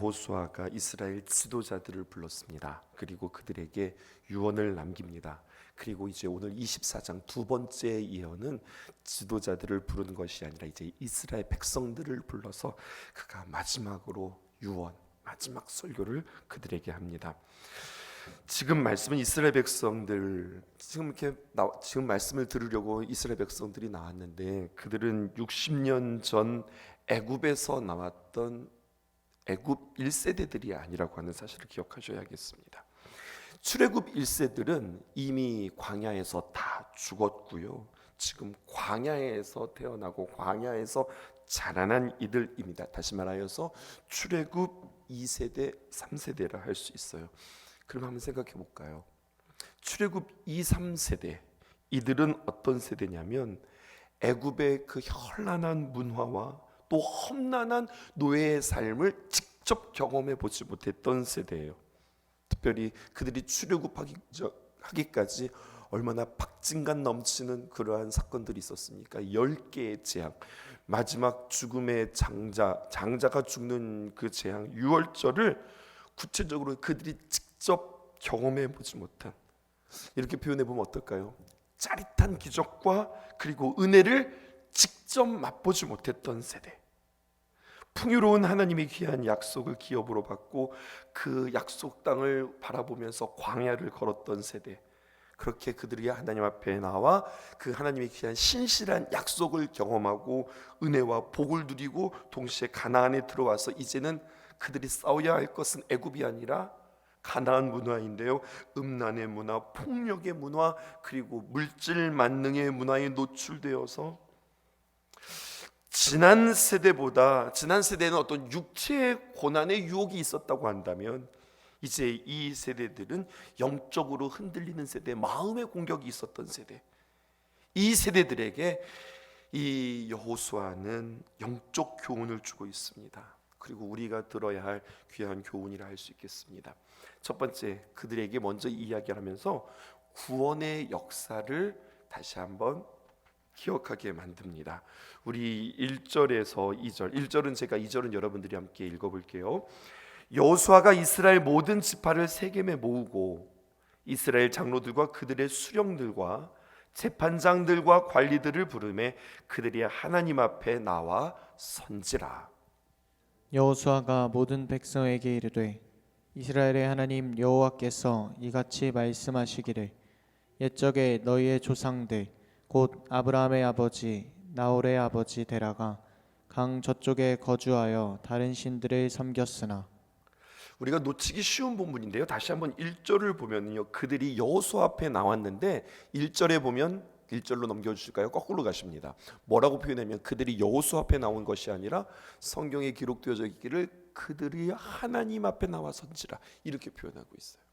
여호수아가 이스라엘 지도자들을 불렀습니다. 그리고 그들에게 유언을 남깁니다. 그리고 이제 오늘 24장 두 번째 예언은 지도자들을 부르는 것이 아니라 이제 이스라엘 백성들을 불러서 그가 마지막으로 유언, 마지막 설교를 그들에게 합니다. 지금 말씀은 이스라엘 백성들, 지금 말씀을 들으려고 이스라엘 백성들이 나왔는데 그들은 60년 전 애굽에서 나왔던 애굽 1세대들이 아니라고 하는 사실을 기억하셔야겠습니다. 출애굽 1세들은 이미 광야에서 다 죽었고요. 지금 광야에서 태어나고 광야에서 자라난 이들입니다. 다시 말하여서 출애굽 2세대, 3세대라 할 수 있어요. 그럼 한번 생각해 볼까요? 출애굽 2, 3세대 이들은 어떤 세대냐면 애굽의 그 현란한 문화와 또 험난한 노예의 삶을 직접 경험해 보지 못했던 세대예요. 특별히 그들이 출애굽하기까지 얼마나 박진감 넘치는 그러한 사건들이 있었습니까? 10개의 재앙, 마지막 죽음의 장자가 죽는 그 재앙, 유월절을 구체적으로 그들이 직접 경험해 보지 못한, 이렇게 표현해 보면 어떨까요? 짜릿한 기적과 그리고 은혜를 직접 맛보지 못했던 세대, 풍요로운 하나님의 귀한 약속을 기업으로 받고 그 약속 땅을 바라보면서 광야를 걸었던 세대, 그렇게 그들이 하나님 앞에 나와 그 하나님의 귀한 신실한 약속을 경험하고 은혜와 복을 누리고 동시에 가나안에 들어와서 이제는 그들이 싸워야 할 것은 애굽이 아니라 가나안 문화인데요, 음란의 문화, 폭력의 문화, 그리고 물질 만능의 문화에 노출되어서 지난 세대는 어떤 육체의 고난의 유혹이 있었다고 한다면 이제 이 세대들은 영적으로 흔들리는 세대, 마음의 공격이 있었던 세대, 이 세대들에게 이 여호수아는 영적 교훈을 주고 있습니다. 그리고 우리가 들어야 할 귀한 교훈이라 할 수 있겠습니다. 첫 번째, 그들에게 먼저 이야기하면서 구원의 역사를 다시 한번 기억하게 만듭니다. 우리 1절에서 2절, 1절은 제가, 2절은 여러분들이 함께 읽어볼게요. 여호수아가 이스라엘 모든 지파를 세겜에 모으고 이스라엘 장로들과 그들의 수령들과 재판장들과 관리들을 부르매 그들이 하나님 앞에 나와 선지라. 여호수아가 모든 백성에게 이르되 이스라엘의 하나님 여호와께서 이같이 말씀하시기를 옛적에 너희의 조상들 곧 아브라함의 아버지 나홀의 아버지 데라가 강 저쪽에 거주하여 다른 신들을 섬겼으나. 우리가 놓치기 쉬운 본문인데요, 다시 한번 1절을 보면요, 그들이 여호수아 앞에 나왔는데 1절에 보면 1절로 넘겨주실까요? 거꾸로 가십니다. 뭐라고 표현하면 그들이 여호수아 앞에 나온 것이 아니라 성경에 기록되어져 있기를 그들이 하나님 앞에 나와 선지라, 이렇게 표현하고 있어요.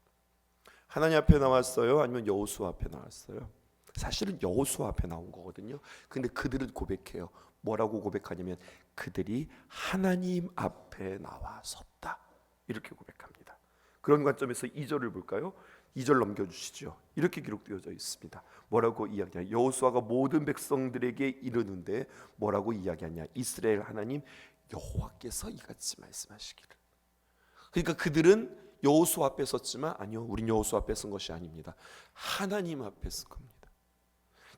하나님 앞에 나왔어요? 아니면 여호수아 앞에 나왔어요? 사실은 여호수아 앞에 나온 거거든요. 근데 그들은 고백해요. 뭐라고 고백하냐면 그들이 하나님 앞에 나와 섰다, 이렇게 고백합니다. 그런 관점에서 2절을 볼까요? 2절 넘겨주시죠. 이렇게 기록되어져 있습니다. 뭐라고 이야기하냐? 여호수아가 모든 백성들에게 이르는데 뭐라고 이야기하냐? 이스라엘 하나님 여호와께서 이같이 말씀하시기를. 그러니까 그들은 여호수아 앞에 섰지만 아니요, 우린 여호수아 앞에 선 것이 아닙니다. 하나님 앞에 선 겁니다.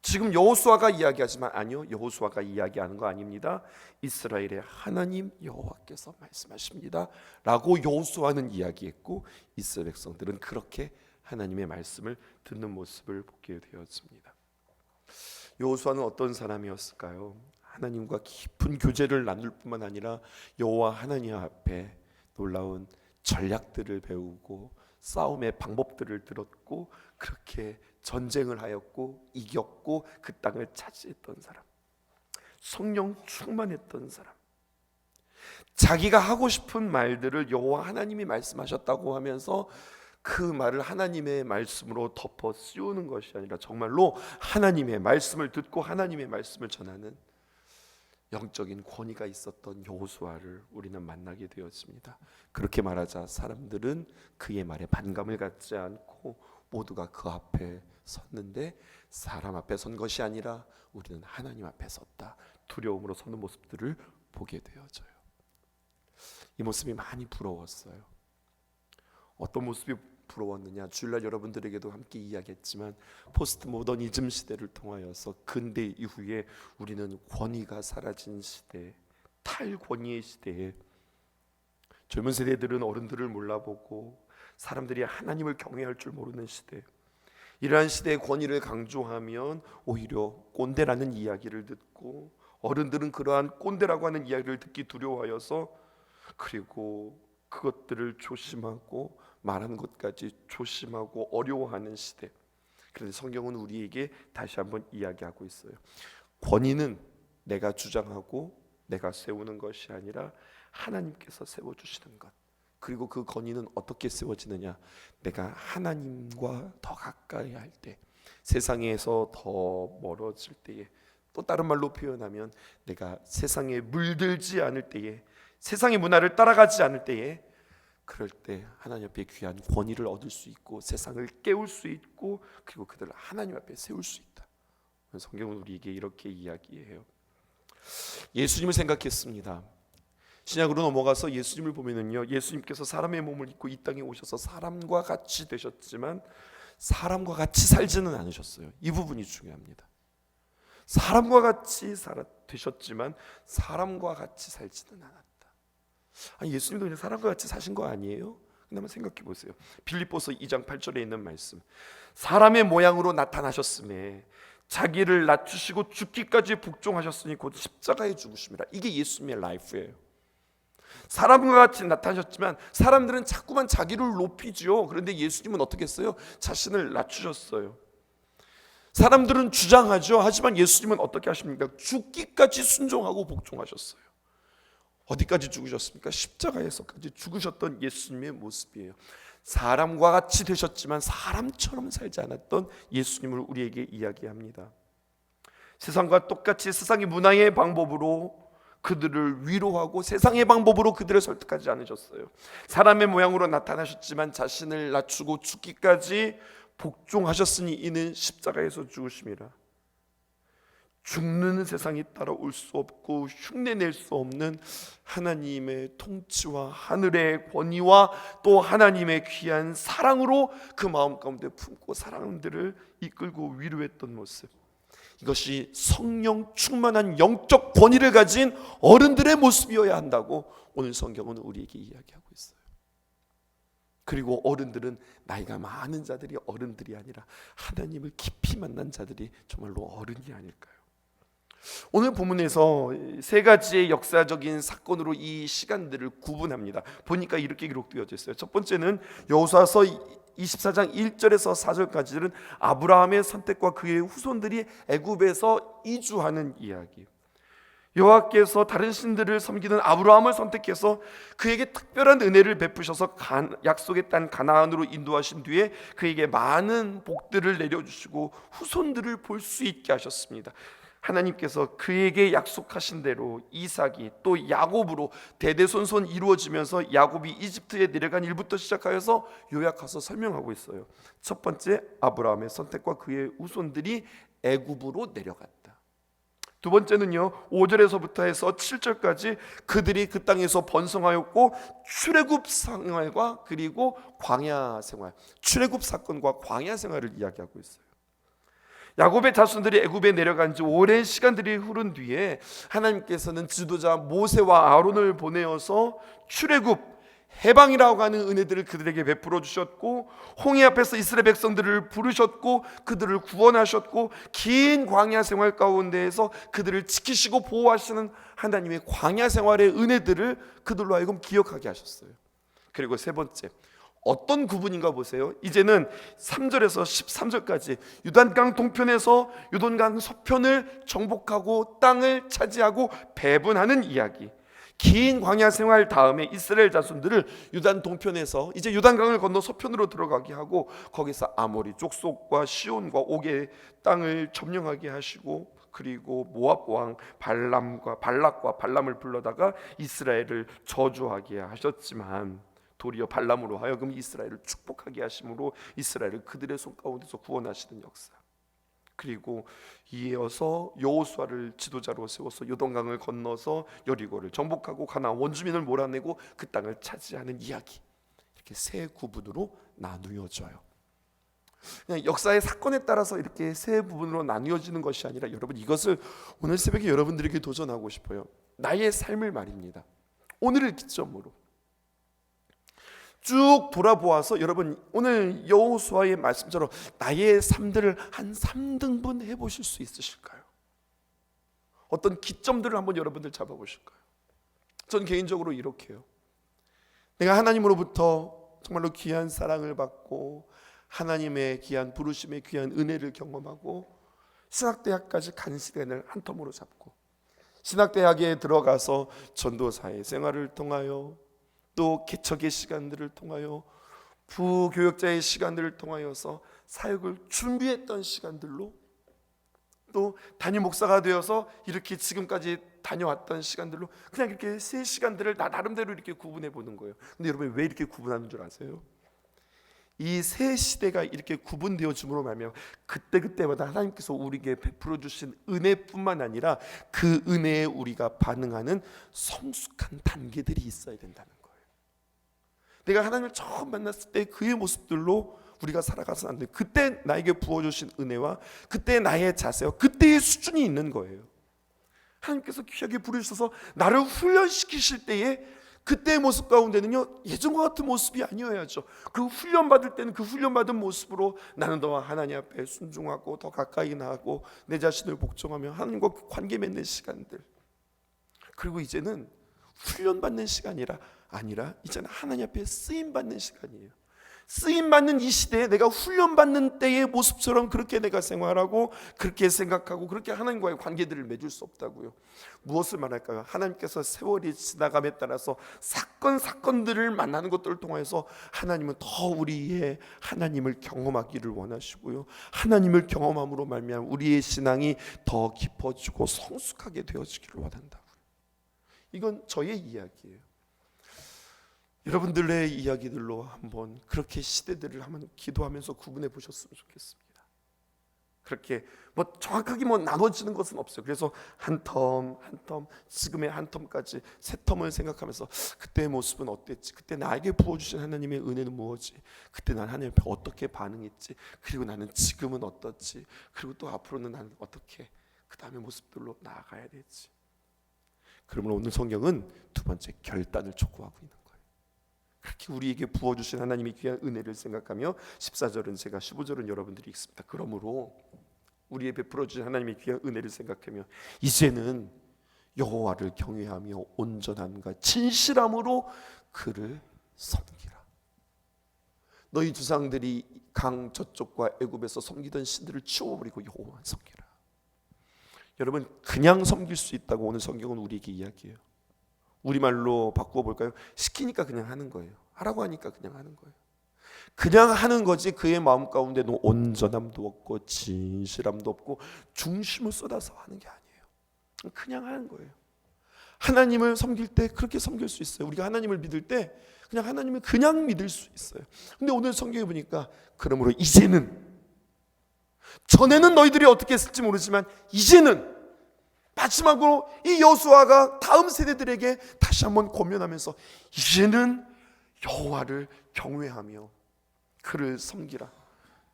지금 여호수아가 이야기하지만 아니요, 여호수아가 이야기하는 거 아닙니다. 이스라엘의 하나님 여호와께서 말씀하십니다 라고 여호수아는 이야기했고 이스라엘 백성들은 그렇게 하나님의 말씀을 듣는 모습을 보게 되었습니다. 여호수아는 어떤 사람이었을까요? 하나님과 깊은 교제를 나눌 뿐만 아니라 여호와 하나님 앞에 놀라운 전략들을 배우고 싸움의 방법들을 들었고 그렇게 전쟁을 하였고 이겼고 그 땅을 차지했던 사람, 성령 충만했던 사람, 자기가 하고 싶은 말들을 여호와 하나님이 말씀하셨다고 하면서 그 말을 하나님의 말씀으로 덮어 씌우는 것이 아니라 정말로 하나님의 말씀을 듣고 하나님의 말씀을 전하는 영적인 권위가 있었던 여호수아를 우리는 만나게 되었습니다. 그렇게 말하자 사람들은 그의 말에 반감을 갖지 않고 모두가 그 앞에 섰는데 사람 앞에 선 것이 아니라 우리는 하나님 앞에 섰다, 두려움으로 서는 모습들을 보게 되어져요. 이 모습이 많이 부러웠어요. 어떤 모습이 부러웠느냐, 주일날 여러분들에게도 함께 이야기했지만 포스트 모더니즘 시대를 통하여서 근대 이후에 우리는 권위가 사라진 시대, 탈권위의 시대에 젊은 세대들은 어른들을 몰라보고 사람들이 하나님을 경외할 줄 모르는 시대, 이러한 시대의 권위를 강조하면 오히려 꼰대라는 이야기를 듣고, 어른들은 그러한 꼰대라고 하는 이야기를 듣기 두려워하여서 그리고 그것들을 조심하고 말하는 것까지 조심하고 어려워하는 시대. 그런데 성경은 우리에게 다시 한번 이야기하고 있어요. 권위는 내가 주장하고 내가 세우는 것이 아니라 하나님께서 세워주시는 것. 그리고 그 권위는 어떻게 세워지느냐, 내가 하나님과 더 가까이 할 때, 세상에서 더 멀어질 때에, 또 다른 말로 표현하면 내가 세상에 물들지 않을 때에, 세상의 문화를 따라가지 않을 때에, 그럴 때 하나님 앞에 귀한 권위를 얻을 수 있고 세상을 깨울 수 있고 그리고 그들을 하나님 앞에 세울 수 있다. 성경은 우리에게 이렇게 이야기해요. 예수님을 생각했습니다. 신약으로 넘어가서 예수님을 보면은요, 예수님께서 사람의 몸을 입고 이 땅에 오셔서 사람과 같이 되셨지만 사람과 같이 살지는 않으셨어요. 이 부분이 중요합니다. 사람과 같이 되셨지만 사람과 같이 살지는 않았다. 아니, 예수님도 그냥 사람과 같이 사신 거 아니에요? 근데 한번 생각해 보세요. 빌립보서 2장 8절에 있는 말씀, 사람의 모양으로 나타나셨음에 자기를 낮추시고 죽기까지 복종하셨으니 곧 십자가에 죽으심이라. 이게 예수님의 라이프예요. 사람과 같이 나타나셨지만 사람들은 자꾸만 자기를 높이죠. 그런데 예수님은 어떻게 했어요? 자신을 낮추셨어요. 사람들은 주장하죠. 하지만 예수님은 어떻게 하십니까? 죽기까지 순종하고 복종하셨어요. 어디까지 죽으셨습니까? 십자가에서까지 죽으셨던 예수님의 모습이에요. 사람과 같이 되셨지만 사람처럼 살지 않았던 예수님을 우리에게 이야기합니다. 세상과 똑같이 세상의 문화의 방법으로 그들을 위로하고 세상의 방법으로 그들을 설득하지 않으셨어요. 사람의 모양으로 나타나셨지만 자신을 낮추고 죽기까지 복종하셨으니 이는 십자가에서 죽으심이라. 죽는 세상이 따라올 수 없고 흉내낼 수 없는 하나님의 통치와 하늘의 권위와 또 하나님의 귀한 사랑으로 그 마음 가운데 품고 사람들을 이끌고 위로했던 모습, 이것이 성령 충만한 영적 권위를 가진 어른들의 모습이어야 한다고 오늘 성경은 우리에게 이야기하고 있어요. 그리고 어른들은 나이가 많은 자들이 어른들이 아니라 하나님을 깊이 만난 자들이 정말로 어른이 아닐까요? 오늘 본문에서 세 가지의 역사적인 사건으로 이 시간들을 구분합니다. 보니까 이렇게 기록되어져 있어요. 첫 번째는 여호수아서 24장 1절에서 4절까지는 아브라함의 선택과 그의 후손들이 애굽에서 이주하는 이야기. 여호와께서 다른 신들을 섬기는 아브라함을 선택해서 그에게 특별한 은혜를 베푸셔서 약속의 땅 가나안으로 인도하신 뒤에 그에게 많은 복들을 내려주시고 후손들을 볼 수 있게 하셨습니다. 하나님께서 그에게 약속하신 대로 이삭이 또 야곱으로 대대손손 이루어지면서 야곱이 이집트에 내려간 일부터 시작하여서 요약해서 설명하고 있어요. 첫 번째, 아브라함의 선택과 그의 후손들이 애굽으로 내려갔다. 두 번째는요, 5절에서부터 해서 7절까지 그들이 그 땅에서 번성하였고 출애굽 생활과 그리고 광야 생활, 출애굽 사건과 광야 생활을 이야기하고 있어요. 야곱의 자손들이 애굽에 내려간 지 오랜 시간들이 흐른 뒤에 하나님께서는 지도자 모세와 아론을 보내어서 출애굽 해방이라고 하는 은혜들을 그들에게 베풀어 주셨고, 홍해 앞에서 이스라엘 백성들을 부르셨고 그들을 구원하셨고, 긴 광야 생활 가운데에서 그들을 지키시고 보호하시는 하나님의 광야 생활의 은혜들을 그들로 하여금 기억하게 하셨어요. 그리고 세 번째, 어떤 구분인가 보세요. 이제는 3절에서 13절까지 요단강 동편에서 요단강 서편을 정복하고 땅을 차지하고 배분하는 이야기. 긴 광야 생활 다음에 이스라엘 자손들을 요단 동편에서 이제 요단강을 건너 서편으로 들어가게 하고 거기서 아모리 족속과 시온과 옥의 땅을 점령하게 하시고, 그리고 모압 왕 발락과 발람을 불러다가 이스라엘을 저주하게 하셨지만 도리어 발람으로 하여금 이스라엘을 축복하게 하심으로 이스라엘을 그들의 손 가운데서 구원하시는 역사. 그리고 이어서 여호수아를 지도자로 세워서 요단강을 건너서 여리고를 정복하고 가나안 원주민을 몰아내고 그 땅을 차지하는 이야기, 이렇게 세 구분으로 나누어져요. 그냥 역사의 사건에 따라서 이렇게 세 부분으로 나누어지는 것이 아니라, 여러분, 이것을 오늘 새벽에 여러분들에게 도전하고 싶어요. 나의 삶을 말입니다. 오늘을 기점으로 쭉 돌아보아서 여러분, 오늘 여호수아의 말씀처럼 나의 삶들을 한 3등분 해보실 수 있으실까요? 어떤 기점들을 한번 여러분들 잡아보실까요? 전 개인적으로 이렇게요. 내가 하나님으로부터 정말로 귀한 사랑을 받고 하나님의 귀한 부르심의 귀한 은혜를 경험하고 신학대학까지 간 시간을 한 텀으로 잡고, 신학대학에 들어가서 전도사의 생활을 통하여, 또 개척의 시간들을 통하여, 부교역자의 시간들을 통하여서 사역을 준비했던 시간들로, 또 담임 목사가 되어서 이렇게 지금까지 다녀왔던 시간들로, 그냥 이렇게 세 시간들을 나 나름대로 이렇게 구분해 보는 거예요. 근데 여러분, 왜 이렇게 구분하는 줄 아세요? 이 세 시대가 이렇게 구분되어 줌으로 말미암아 그때그때마다 하나님께서 우리에게 베풀어 주신 은혜뿐만 아니라 그 은혜에 우리가 반응하는 성숙한 단계들이 있어야 된다는 거예요. 내가 하나님을 처음 만났을 때 그의 모습들로 우리가 살아가서는 안 돼요. 그때 나에게 부어주신 은혜와 그때 나의 자세와 그때의 수준이 있는 거예요. 하나님께서 귀하게 부르셔서 나를 훈련시키실 때에 그때의 모습 가운데는요, 예전과 같은 모습이 아니어야죠. 그 훈련받을 때는 그 훈련받은 모습으로 나는 더 하나님 앞에 순종하고 더 가까이 나가고 내 자신을 복종하며 하나님과 관계 맺는 시간들. 그리고 이제는 훈련받는 시간이 아니라 이제는 하나님 앞에 쓰임받는 시간이에요. 쓰임받는 이 시대에 내가 훈련받는 때의 모습처럼 그렇게 내가 생활하고 그렇게 생각하고 그렇게 하나님과의 관계들을 맺을 수 없다고요. 무엇을 말할까요? 하나님께서 세월이 지나감에 따라서 사건들을 만나는 것들을 통해서 하나님은 더 우리의 하나님을 경험하기를 원하시고요, 하나님을 경험함으로 말미암아 우리의 신앙이 더 깊어지고 성숙하게 되어지기를 원한다고요. 이건 저의 이야기예요. 여러분들의 이야기들로 한번 그렇게 시대들을 한번 기도하면서 구분해 보셨으면 좋겠습니다. 그렇게 뭐 정확하게 뭐 나눠지는 것은 없어요. 그래서 한 텀, 지금의 한 텀까지 세 텀을 생각하면서 그때의 모습은 어땠지? 그때 나에게 부어주신 하나님의 은혜는 무엇이? 그때 난 하나님 앞에 어떻게 반응했지? 그리고 나는 지금은 어떻지? 그리고 또 앞으로는 나는 어떻게 그 다음의 모습들로 나아가야 되지? 그러므로 오늘 성경은 두 번째 결단을 촉구하고 있는 거예요. 그렇게 우리에게 부어주신 하나님의 귀한 은혜를 생각하며 14절은 제가 15절은 여러분들이 읽습니다. 그러므로 우리의 베풀어주신 하나님의 귀한 은혜를 생각하며 이제는 여호와를 경외하며 온전함과 진실함으로 그를 섬기라. 너희 조상들이 강 저쪽과 애굽에서 섬기던 신들을 치워버리고 여호와만 섬기라. 여러분, 그냥 섬길 수 있다고 오늘 성경은 우리에게 이야기해요. 우리말로 바꾸어 볼까요? 시키니까 그냥 하는 거예요. 하라고 하니까 그냥 하는 거예요. 그냥 하는 거지 그의 마음 가운데는 온전함도 없고 진실함도 없고 중심을 쏟아서 하는 게 아니에요. 그냥 하는 거예요. 하나님을 섬길 때 그렇게 섬길 수 있어요. 우리가 하나님을 믿을 때 그냥 하나님을 그냥 믿을 수 있어요. 근데 오늘 성경에 보니까 그러므로 이제는, 전에는 너희들이 어떻게 했을지 모르지만 이제는, 마지막으로 이 여호수아가 다음 세대들에게 다시 한번 권면하면서 이제는 여호와를 경외하며 그를 섬기라.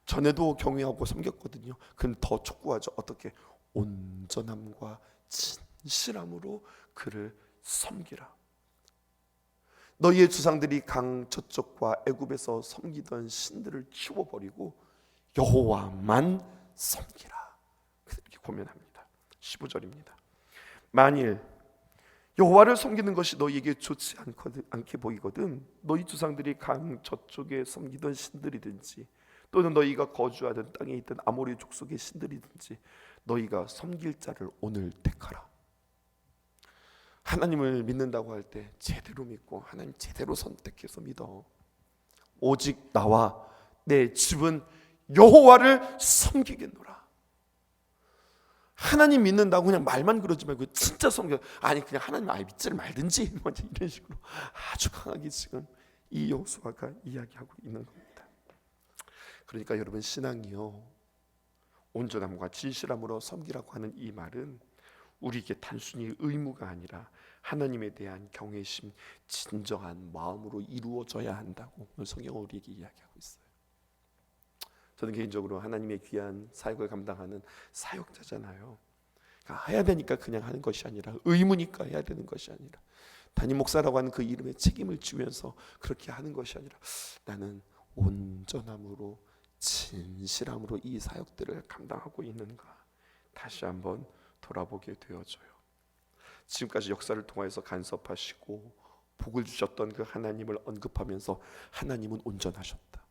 전에도 경외하고 섬겼거든요. 그는 더 촉구하죠. 어떻게? 온전함과 진실함으로 그를 섬기라. 너희의 조상들이 강 저쪽과 애굽에서 섬기던 신들을 치워버리고 여호와만 섬기라. 그렇게 권면합니다. 15절입니다. 만일 여호와를 섬기는 것이 너희에게 좋지 않게 보이거든 너희 조상들이 강 저쪽에 섬기던 신들이든지 또는 너희가 거주하던 땅에 있던 아모리 족속의 신들이든지 너희가 섬길 자를 오늘 택하라. 하나님을 믿는다고 할 때 제대로 믿고 하나님 제대로 선택해서 믿어. 오직 나와 내 집은 여호와를 섬기겠노라. 하나님 믿는다고 그냥 말만 그러지 말고 진짜 섬겨. 아니 그냥 하나님 아예 믿지를 말든지 뭐 이런 식으로 아주 강하게 지금 이 여호수아가 이야기하고 있는 겁니다. 그러니까 여러분, 신앙이요 온전함과 진실함으로 섬기라고 하는 이 말은 우리에게 단순히 의무가 아니라 하나님에 대한 경외심, 진정한 마음으로 이루어져야 한다고 오늘 성경은 우리에게 이야기하고 있어요. 저는 개인적으로 하나님의 귀한 사역을 감당하는 사역자잖아요. 그러니까 해야 되니까 그냥 하는 것이 아니라 의무니까 해야 되는 것이 아니라 담임 목사라고 하는 그 이름에 책임을 지면서 그렇게 하는 것이 아니라 나는 온전함으로 진실함으로 이 사역들을 감당하고 있는가 다시 한번 돌아보게 되어져요. 지금까지 역사를 통해서 간섭하시고 복을 주셨던 그 하나님을 언급하면서 하나님은 온전하셨다.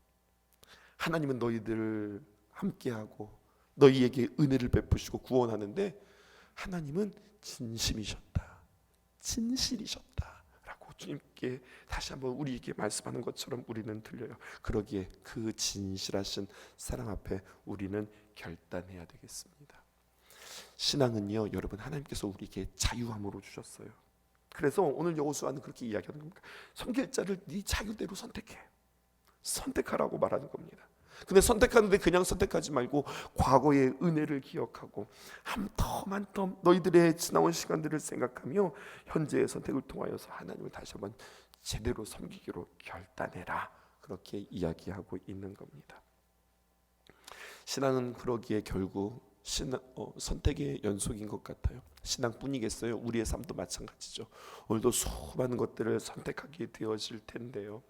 하나님은 너희들을 함께하고 너희에게 은혜를 베푸시고 구원하는데 하나님은 진심이셨다, 진실이셨다 라고 주님께 다시 한번 우리에게 말씀하는 것처럼 우리는 들려요. 그러기에 그 진실하신 사랑 앞에 우리는 결단해야 되겠습니다. 신앙은요, 여러분, 하나님께서 우리에게 자유함으로 주셨어요. 그래서 오늘 여호수아는 그렇게 이야기하는 겁니다. 섬길 자를 네 자유대로 선택해, 선택하라고 말하는 겁니다. 근데 선택하는데 그냥 선택하지 말고 과거의 은혜를 기억하고 한 더 너희들의 지나온 시간들을 생각하며 현재의 선택을 통하여서 하나님을 다시 한번 제대로 섬기기로 결단해라, 그렇게 이야기하고 있는 겁니다. 신앙은 그러기에 결국 선택의 연속인 것 같아요. 신앙뿐이겠어요? 우리의 삶도 마찬가지죠. 오늘도 수많은 것들을 선택하게 되어질 텐데요.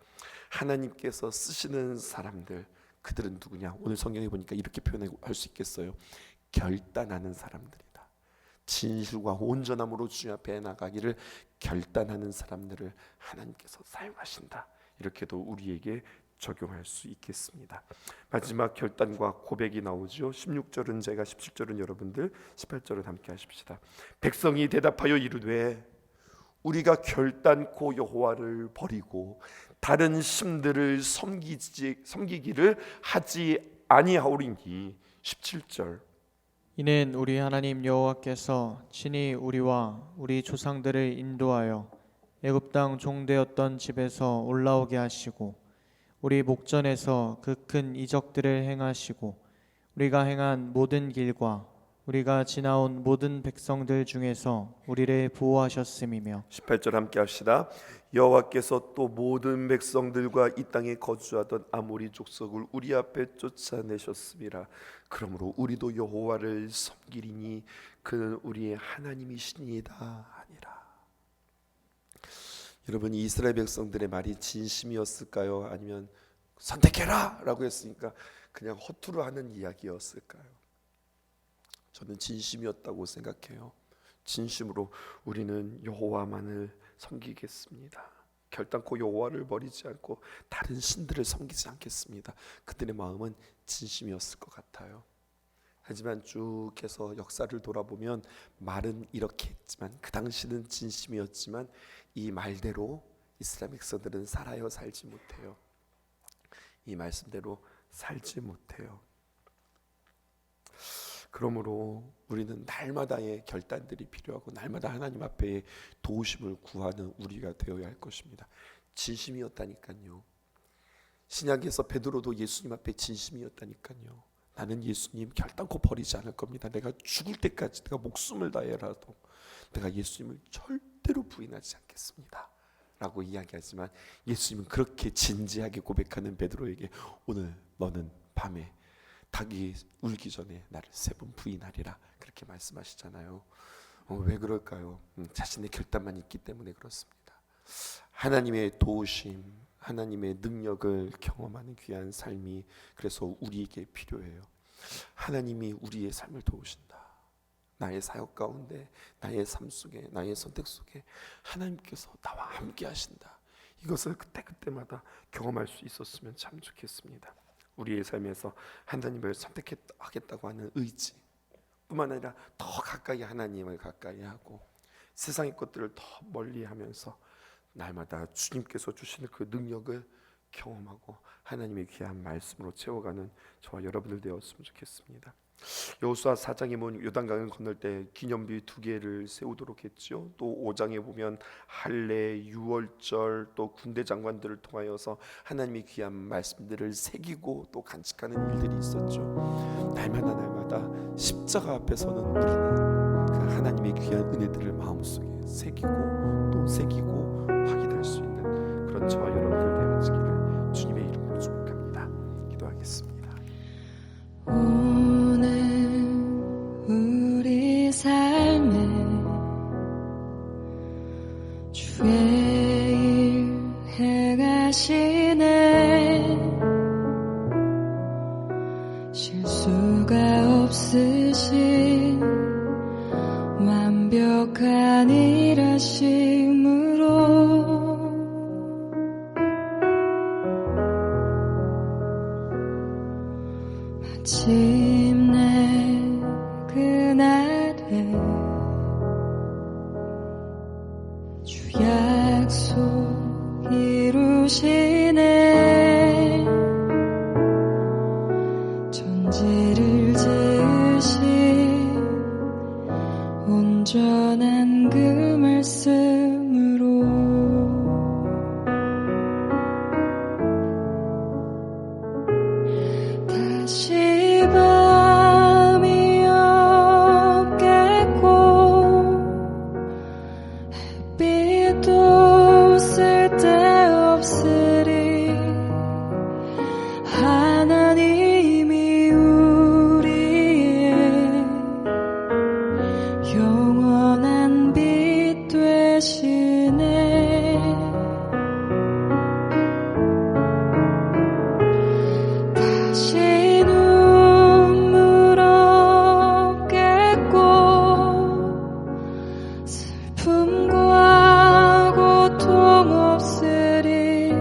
하나님께서 쓰시는 사람들, 그들은 누구냐? 오늘 성경에 보니까 이렇게 표현할 수 있겠어요. 결단하는 사람들이다. 진실과 온전함으로 주님 앞에 나가기를 결단하는 사람들을 하나님께서 사용하신다. 이렇게도 우리에게 적용할 수 있겠습니다. 마지막 결단과 고백이 나오죠. 16절은 제가, 17절은 여러분들, 18절은 함께 하십시다. 백성이 대답하여 이르되 우리가 결단코 여호와를 버리고 다른 신들을 섬기기를 하지 아니하오리니. 17절. 이는 우리 하나님 여호와께서 친히 우리와 우리 조상들을 인도하여 애굽 땅 종되었던 집에서 올라오게 하시고 우리 목전에서 그 큰 이적들을 행하시고 우리가 행한 모든 길과 우리가 지나온 모든 백성들 중에서 우리를 보호하셨음이며. 18절 함께 합시다. 여호와께서 또 모든 백성들과 이 땅에 거주하던 아모리 족속을 우리 앞에 쫓아내셨음이라. 그러므로 우리도 여호와를 섬기리니 그는 우리의 하나님이시니이다 하니라. 여러분, 이스라엘 백성들의 말이 진심이었을까요? 아니면 선택해라 라고 했으니까 그냥 허투루 하는 이야기였을까요? 저는 진심이었다고 생각해요. 진심으로 우리는 여호와만을 섬기겠습니다. 결단코 여호와를 버리지 않고 다른 신들을 섬기지 않겠습니다. 그들의 마음은 진심이었을 것 같아요. 하지만 쭉 해서 역사를 돌아보면 말은 이렇게 했지만 그 당시는 진심이었지만 이 말대로 이스라엘 백성들은 살지 못해요. 이 말씀대로 살지 못해요. 그러므로 우리는 날마다의 결단들이 필요하고 날마다 하나님 앞에 도우심을 구하는 우리가 되어야 할 것입니다. 진심이었다니까요. 신약에서 베드로도 예수님 앞에 진심이었다니까요. 나는 예수님 결단코 버리지 않을 겁니다. 내가 죽을 때까지 내가 목숨을 다해라도 내가 예수님을 절대로 부인하지 않겠습니다 라고 이야기하지만 예수님은 그렇게 진지하게 고백하는 베드로에게 오늘 너는 밤에 닭이 울기 전에 나를 3번 부인하리라 그렇게 말씀하시잖아요. 왜 그럴까요? 자신의 결단만 있기 때문에 그렇습니다. 하나님의 도우심, 하나님의 능력을 경험하는 귀한 삶이 그래서 우리에게 필요해요. 하나님이 우리의 삶을 도우신다. 나의 사역 가운데, 나의 삶 속에, 나의 선택 속에 하나님께서 나와 함께 하신다. 이것을 그때마다 경험할 수 있었으면 참 좋겠습니다. 우리의 삶에서 하나님을 선택하겠다고 하는 의지 뿐만 아니라 더 가까이 하나님을 가까이 하고 세상의 것들을 더 멀리하면서 날마다 주님께서 주시는 그 능력을 경험하고 하나님의 귀한 말씀으로 채워가는 저와 여러분들 되었으면 좋겠습니다. 여호수아 4장에 보면 요단강을 건널 때 기념비 2개를 세우도록 했죠. 또 5장에 보면 할례, 유월절, 또 군대 장관들을 통하여서 하나님의 귀한 말씀들을 새기고 또 간직하는 일들이 있었죠. 날마다 십자가 앞에서는 우리는 그 하나님의 귀한 은혜들을 마음속에 새기고 또 새기고 확인할 수 있는 그런 저와 여러분들 되어지기를 주님의 이름으로 축복합니다. 기도하겠습니다. 오늘 우리 삶에 주의 일 행하시네. 실수가 없으신 완벽한 일하심으로 마침내 그날에 주 약속 이루시네. 천지를 지으신 온전한 그 말씀으로 다시 밤이 없겠고 햇빛도 쓸데없으리. 하나님이 우리의 영원한 빛 되시네. 다시 눈물 없겠고 슬픔과 고통 없으리.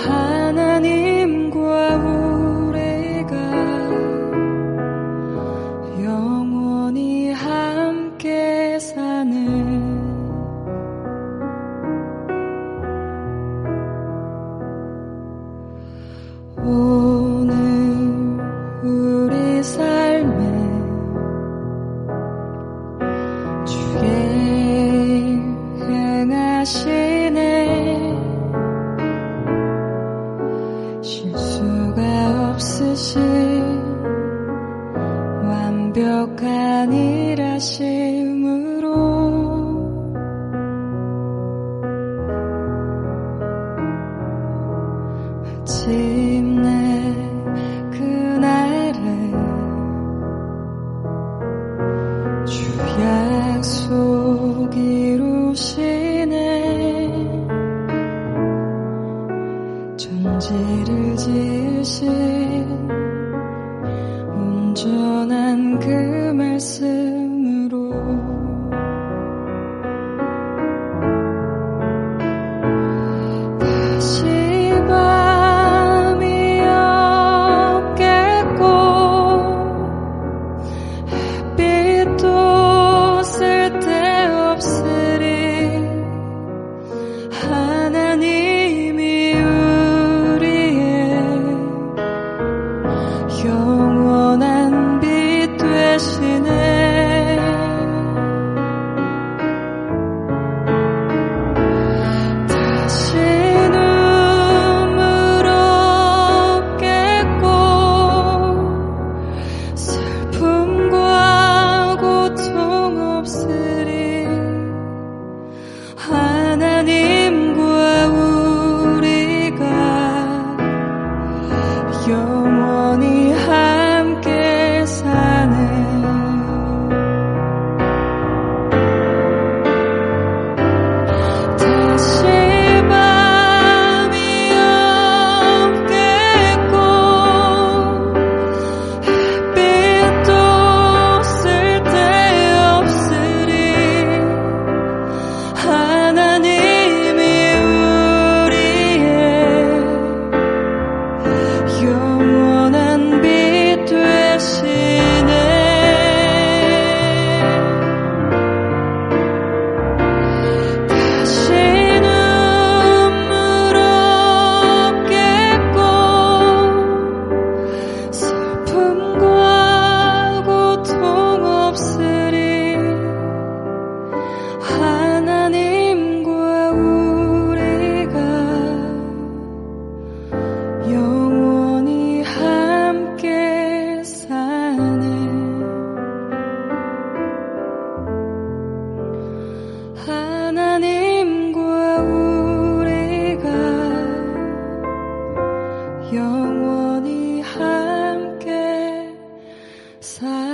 하나님과 우리가 영원히 함께 사는 오늘 우리 삶에 주의 일 행하시네. 실수가 없으신 완벽한 일하심으로 마침내 그날에 주 약속 이루시네. 천지를 지으신 온전한 그 말씀으로 다시 밤이 없겠고 햇빛도 쓸데없으리. 하나님이 우리의 영원한 빛 되시네. 사